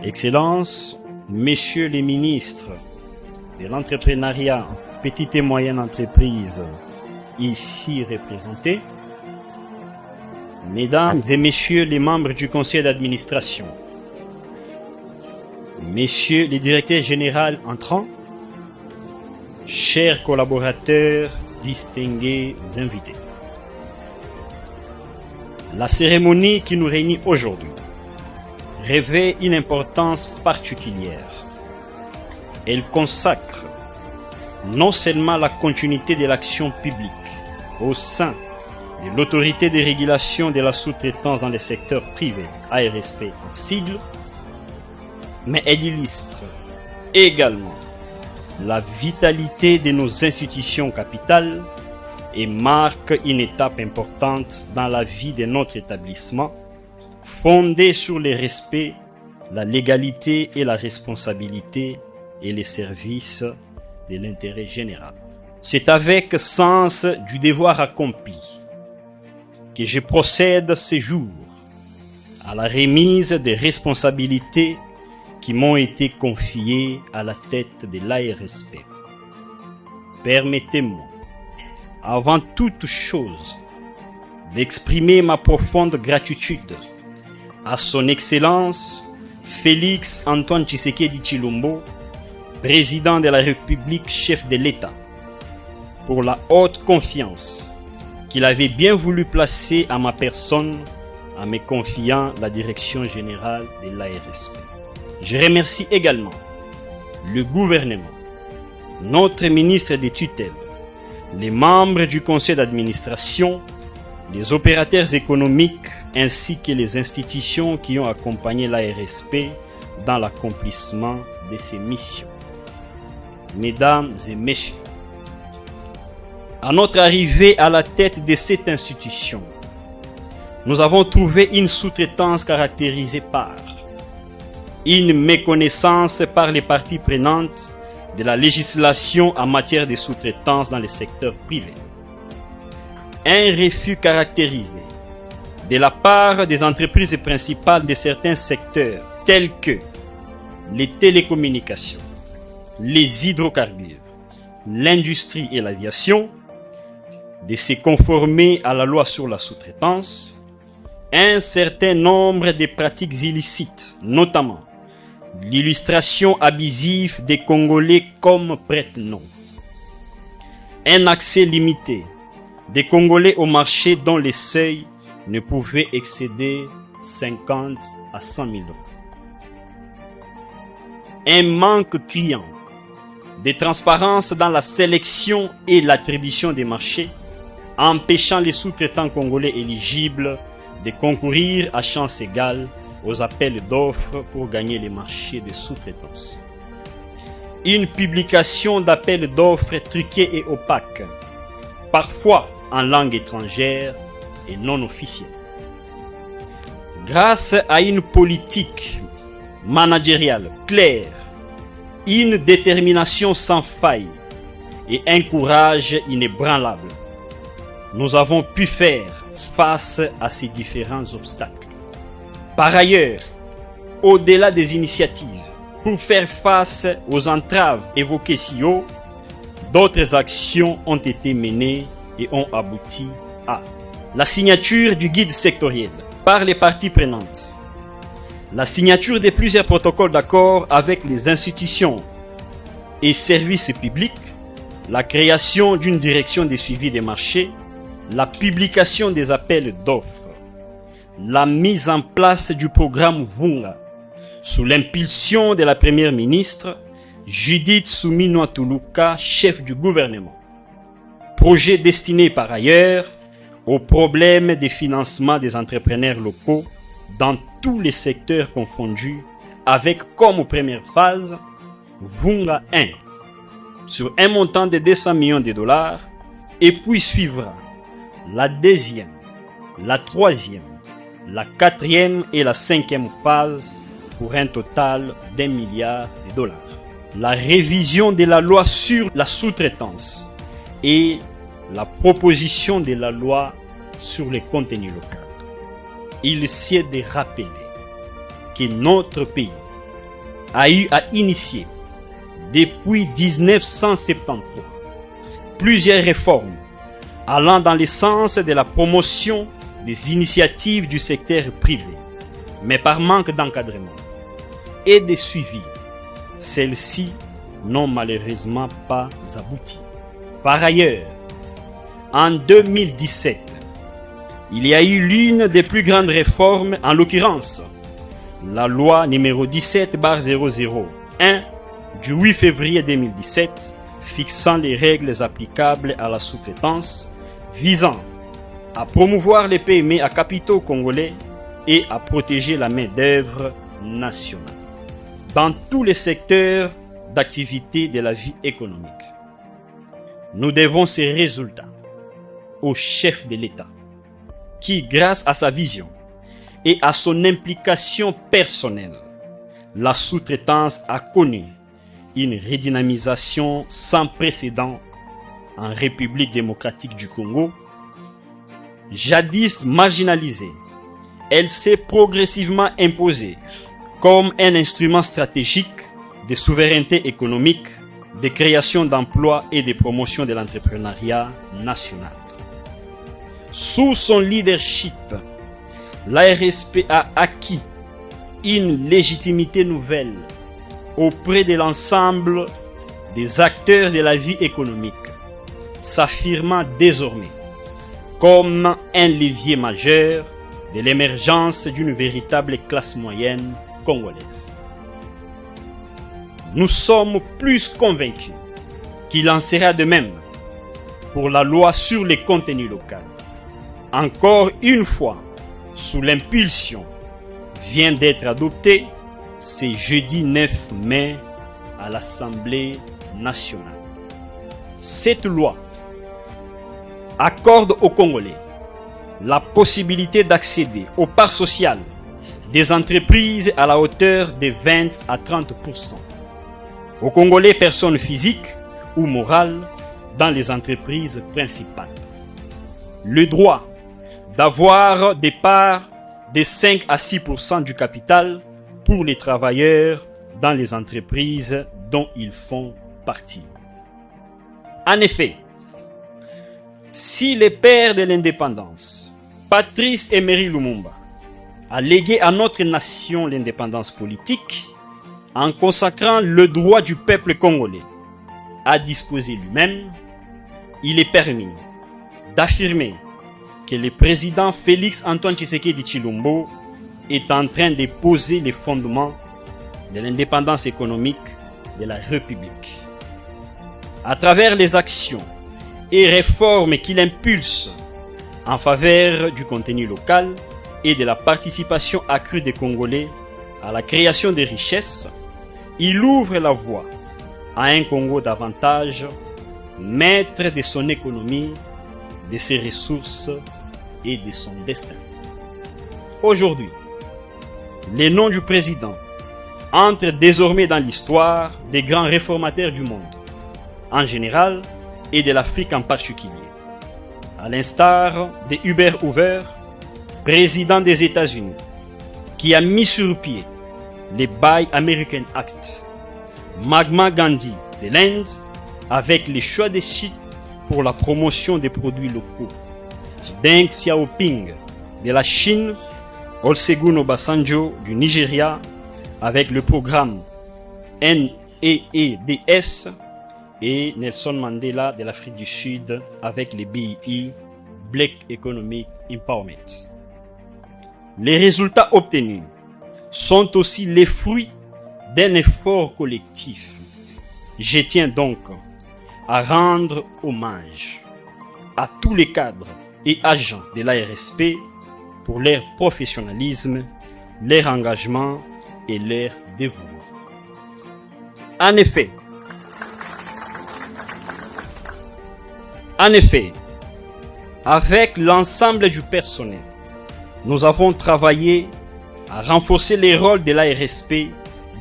Excellences, Messieurs les ministres de l'entrepreneuriat, petites et moyennes entreprises ici représentées, Mesdames et Messieurs les membres du conseil d'administration, Messieurs les directeurs généraux entrants, chers collaborateurs, distingués invités. La cérémonie qui nous réunit aujourd'hui revêt une importance particulière. Elle consacre non seulement la continuité de l'action publique au sein de l'autorité de régulation de la sous-traitance dans les secteurs privés, ARSP en sigle, mais elle illustre également la vitalité de nos institutions capitales et marque une étape importante dans la vie de notre établissement, fondée sur le respect, la légalité et la responsabilité et les services de l'intérêt général. C'est avec sens du devoir accompli que je procède ce jour à la remise des responsabilités qui m'ont été confiées à la tête de l'ARSP. Permettez-moi, avant toute chose, d'exprimer ma profonde gratitude à son Excellence Félix Antoine Tshisekedi Tshilombo, président de la République, chef de l'État, pour la haute confiance qu'il avait bien voulu placer à ma personne en me confiant la direction générale de l'ARSP. Je remercie également le gouvernement, notre ministre des tutelles, les membres du conseil d'administration, les opérateurs économiques ainsi que les institutions qui ont accompagné l'ARSP dans l'accomplissement de ses missions. Mesdames et messieurs, à notre arrivée à la tête de cette institution, nous avons trouvé une sous-traitance caractérisée par une méconnaissance par les parties prenantes de la législation en matière de sous-traitance dans le secteur privé, un refus caractérisé de la part des entreprises principales de certains secteurs tels que les télécommunications, les hydrocarbures, l'industrie et l'aviation, de se conformer à la loi sur la sous-traitance, un certain nombre de pratiques illicites, notamment l'illustration abusive des Congolais comme prête-nom, un accès limité des Congolais au marché dont les seuils ne pouvaient excéder 50 à 100 000 euros, un manque criant de transparence dans la sélection et l'attribution des marchés, empêchant les sous-traitants congolais éligibles de concourir à chance égale aux appels d'offres pour gagner les marchés de sous-traitance. Une publication d'appels d'offres truqués et opaques, parfois en langue étrangère et non officielle. Grâce à une politique managériale claire, une détermination sans faille et un courage inébranlable, nous avons pu faire face à ces différents obstacles. Par ailleurs, au-delà des initiatives pour faire face aux entraves évoquées si haut, d'autres actions ont été menées et ont abouti à la signature du guide sectoriel par les parties prenantes, la signature de plusieurs protocoles d'accord avec les institutions et services publics, la création d'une direction de suivi des marchés, la publication des appels d'offres, la mise en place du programme Vunga sous l'impulsion de la première ministre Judith Suminwa Tuluka, chef du gouvernement. Projet destiné par ailleurs aux problèmes de financement des entrepreneurs locaux dans tous les secteurs confondus, avec comme première phase Vunga 1 sur un montant de 200 millions de dollars, et puis suivra la deuxième, la troisième, la quatrième et la cinquième phase pour un total d'1 milliard de dollars. La révision de la loi sur la sous-traitance et la proposition de la loi sur les contenus locaux. Il s'est de rappeler que notre pays a eu à initier, depuis 1973, plusieurs réformes allant dans le sens de la promotion des initiatives du secteur privé, mais par manque d'encadrement et de suivi, celles-ci n'ont malheureusement pas abouti. Par ailleurs, en 2017, il y a eu l'une des plus grandes réformes, en l'occurrence, la loi numéro 17/001 du 8 février 2017 fixant les règles applicables à la sous-traitance, visant à promouvoir les PME à capitaux congolais et à protéger la main-d'œuvre nationale dans tous les secteurs d'activité de la vie économique. Nous devons ces résultats au chef de l'État qui, grâce à sa vision et à son implication personnelle, la sous-traitance a connu une redynamisation sans précédent en République démocratique du Congo. Jadis marginalisée, elle s'est progressivement imposée comme un instrument stratégique de souveraineté économique, de création d'emplois et de promotion de l'entrepreneuriat national. Sous son leadership, l'ARSP a acquis une légitimité nouvelle auprès de l'ensemble des acteurs de la vie économique, s'affirmant désormais comme un levier majeur de l'émergence d'une véritable classe moyenne congolaise. Nous sommes plus convaincus qu'il en sera de même pour la loi sur les contenus locaux. Encore une fois, sous l'impulsion, vient d'être adoptée ce jeudi 9 mai à l'Assemblée nationale. Cette loi accorde aux Congolais la possibilité d'accéder aux parts sociales des entreprises à la hauteur de 20 à 30%. Aux Congolais personnes physiques ou morales dans les entreprises principales. Le droit d'avoir des parts de 5 à 6% du capital pour les travailleurs dans les entreprises dont ils font partie. En effet, si les pères de l'indépendance, Patrice Emery Lumumba, a légué à notre nation l'indépendance politique en consacrant le droit du peuple congolais à disposer lui-même, il est permis d'affirmer que le président Félix Antoine Tshisekedi Tshilombo est en train de poser les fondements de l'indépendance économique de la République. À travers les actions et réformes qu'il impulse en faveur du contenu local et de la participation accrue des Congolais à la création des richesses, il ouvre la voie à un Congo davantage maître de son économie, de ses ressources et de son destin. Aujourd'hui, le nom du président entre désormais dans l'histoire des grands réformateurs du monde, en général, et de l'Afrique en particulier. À l'instar de Hubert Hoover, président des États-Unis, qui a mis sur pied les Buy American Act, Mahatma Gandhi de l'Inde, avec les choix des sites pour la promotion des produits locaux, Deng Xiaoping de la Chine, Olusegun Obasanjo du Nigeria, avec le programme NEEDS, et Nelson Mandela de l'Afrique du Sud avec les BEE, Black Economic Empowerment. Les résultats obtenus sont aussi les fruits d'un effort collectif. Je tiens donc à rendre hommage à tous les cadres et agents de l'ARSP pour leur professionnalisme, leur engagement et leur dévouement. En effet, avec l'ensemble du personnel, nous avons travaillé à renforcer les rôles de l'ARSP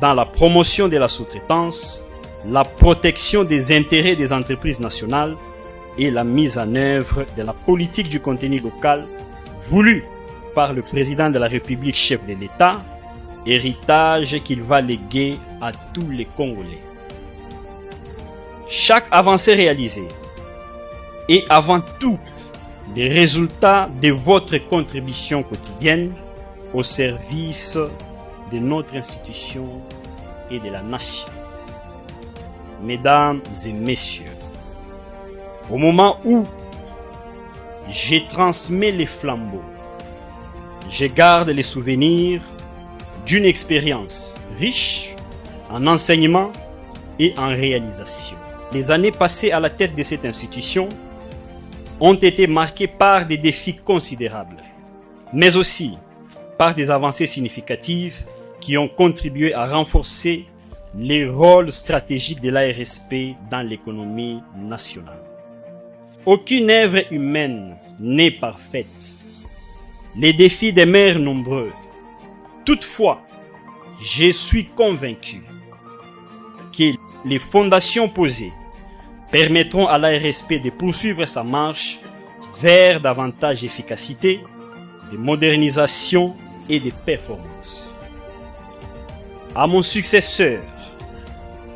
dans la promotion de la sous-traitance, la protection des intérêts des entreprises nationales et la mise en œuvre de la politique du contenu local voulue par le président de la République, chef de l'État, héritage qu'il va léguer à tous les Congolais. Chaque avancée réalisée est avant tout le résultat de votre contribution quotidienne au service de notre institution et de la nation. Mesdames et messieurs, au moment où je transmets les flambeaux, je garde les souvenirs d'une expérience riche en enseignement et en réalisation. Les années passées à la tête de cette institution ont été marquées par des défis considérables, mais aussi par des avancées significatives qui ont contribué à renforcer les rôles stratégiques de l'ARSP dans l'économie nationale. Aucune œuvre humaine n'est parfaite. Les défis demeurent nombreux. Toutefois, je suis convaincu que les fondations posées permettront à l'ARSP de poursuivre sa marche vers davantage d'efficacité, de modernisation et de performance. À mon successeur,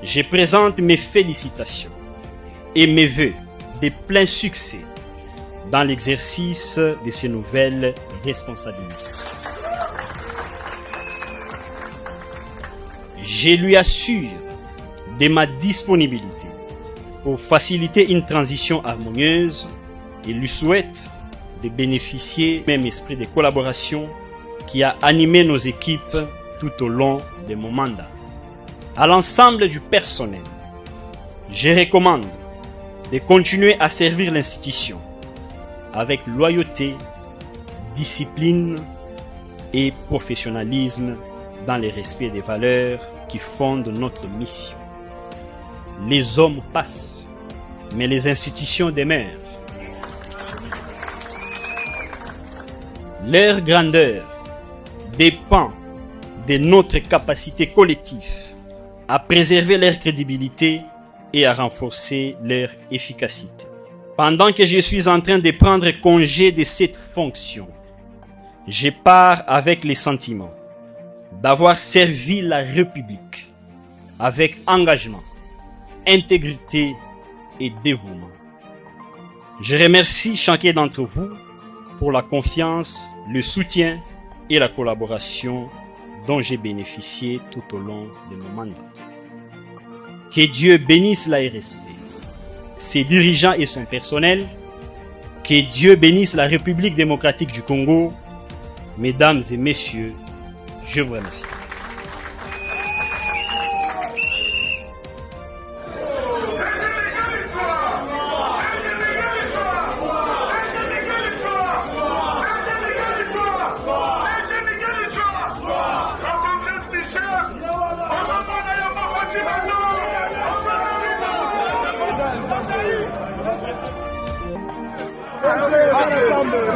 je présente mes félicitations et mes vœux de plein succès dans l'exercice de ces nouvelles responsabilités. Je lui assure de ma disponibilité pour faciliter une transition harmonieuse et lui souhaite de bénéficier du même esprit de collaboration qui a animé nos équipes tout au long de mon mandat. À l'ensemble du personnel, je recommande de continuer à servir l'institution avec loyauté, discipline et professionnalisme dans le respect des valeurs qui fondent notre mission. Les hommes passent, mais les institutions demeurent. Leur grandeur dépend de notre capacité collective à préserver leur crédibilité et à renforcer leur efficacité. Pendant que je suis en train de prendre congé de cette fonction, je pars avec les sentiments d'avoir servi la République avec engagement, intégrité et dévouement. Je remercie chacun d'entre vous pour la confiance, le soutien et la collaboration dont j'ai bénéficié tout au long de mon mandat. Que Dieu bénisse l'ARSP, ses dirigeants et son personnel. Que Dieu bénisse la République démocratique du Congo. Mesdames et messieurs, je vous remercie.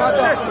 Madame.